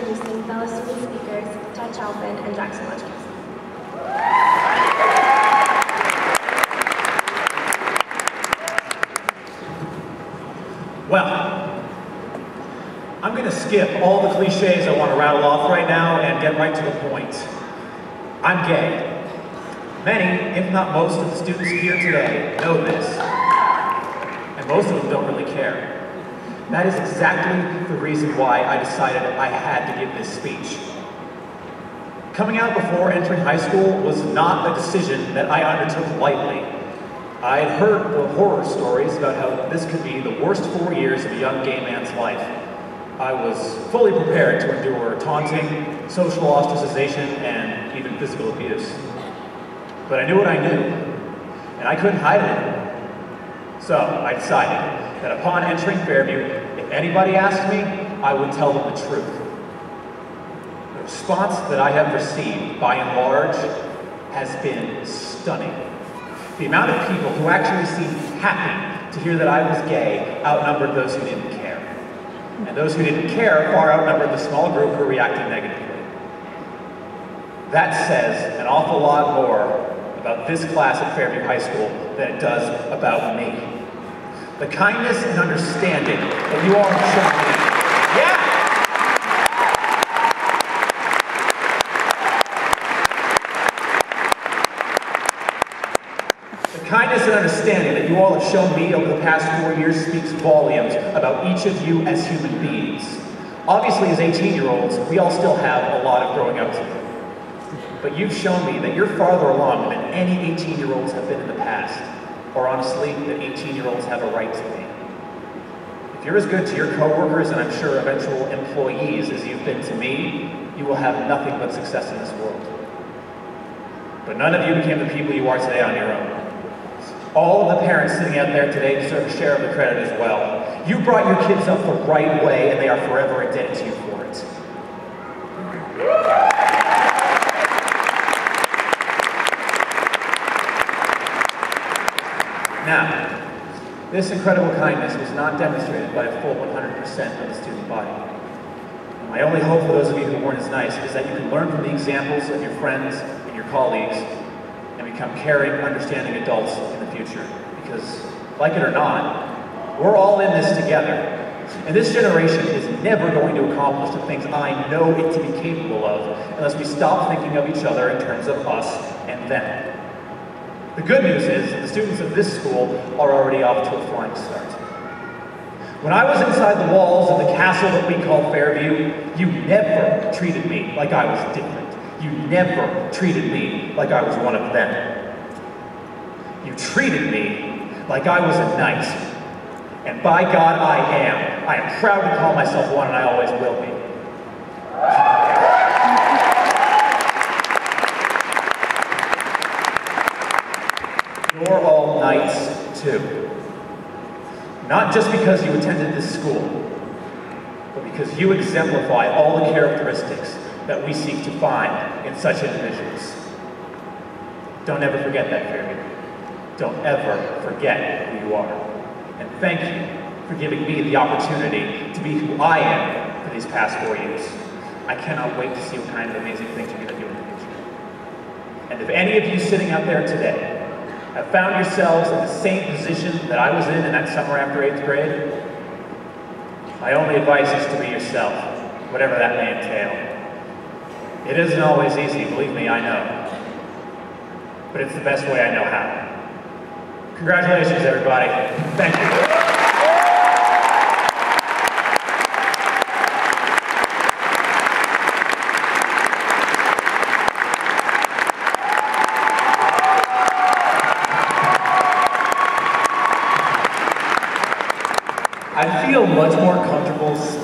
introducing fellow student speakers Ted Chalpin and Jackson Lodgkins. Well, I'm going to skip all the cliches I want to rattle off right now and get right to the point. I'm gay. Many, if not most, of the students here today know this, and most of them don't really care. That is exactly the reason why I decided I had to give this speech. Coming out before entering high school was not a decision that I undertook lightly. I had heard the horror stories about how this could be the worst 4 years of a young gay man's life. I was fully prepared to endure taunting, social ostracization, and even physical abuse. But I knew what I knew, and I couldn't hide it anymore. So I decided that upon entering Fairview, if anybody asked me, I would tell them the truth. The response that I have received, by and large, has been stunning. The amount of people who actually seemed happy to hear that I was gay outnumbered those who didn't care. And those who didn't care far outnumbered the small group who reacted negatively. That says an awful lot more about this class at Fairview High School than it does about me. The kindness and understanding that you all have shown me. Yeah! The kindness and understanding that you all have shown me over the past 4 years speaks volumes about each of you as human beings. Obviously, as 18-year-olds, we all still have a lot of growing up to do. But you've shown me that you're farther along than any 18-year-olds have been in the past, or honestly, that 18-year-olds have a right to be. If you're as good to your coworkers and I'm sure eventual employees as you've been to me, you will have nothing but success in this world. But none of you became the people you are today on your own. All of the parents sitting out there today deserve a share of the credit as well. You brought your kids up the right way, and they are forever indebted to you for it. Now, this incredible kindness was not demonstrated by a full 100% of the student body. And my only hope for those of you who weren't as nice is that you can learn from the examples of your friends and your colleagues and become caring, understanding adults in the future. Because, like it or not, we're all in this together. And this generation is never going to accomplish the things I know it to be capable of unless we stop thinking of each other in terms of us and them. The good news is that the students of this school are already off to a flying start. When I was inside the walls of the castle that we call Fairview, you never treated me like I was different. You never treated me like I was one of them. You treated me like I was a knight. And by God, I am. I am proud to call myself one, and I always will be. You're all knights, too. Not just because you attended this school, but because you exemplify all the characteristics that we seek to find in such individuals. Don't ever forget that, Fairview. Don't ever forget who you are. And thank you for giving me the opportunity to be who I am for these past 4 years. I cannot wait to see what kind of amazing things you're going to do in the future. And if any of you sitting out there today have found yourselves in the same position that I was in that summer after 8th grade, my only advice is to be yourself, whatever that may entail. It isn't always easy, believe me, I know. But it's the best way I know how. Congratulations, everybody. Thank you. I feel much more comfortable speaking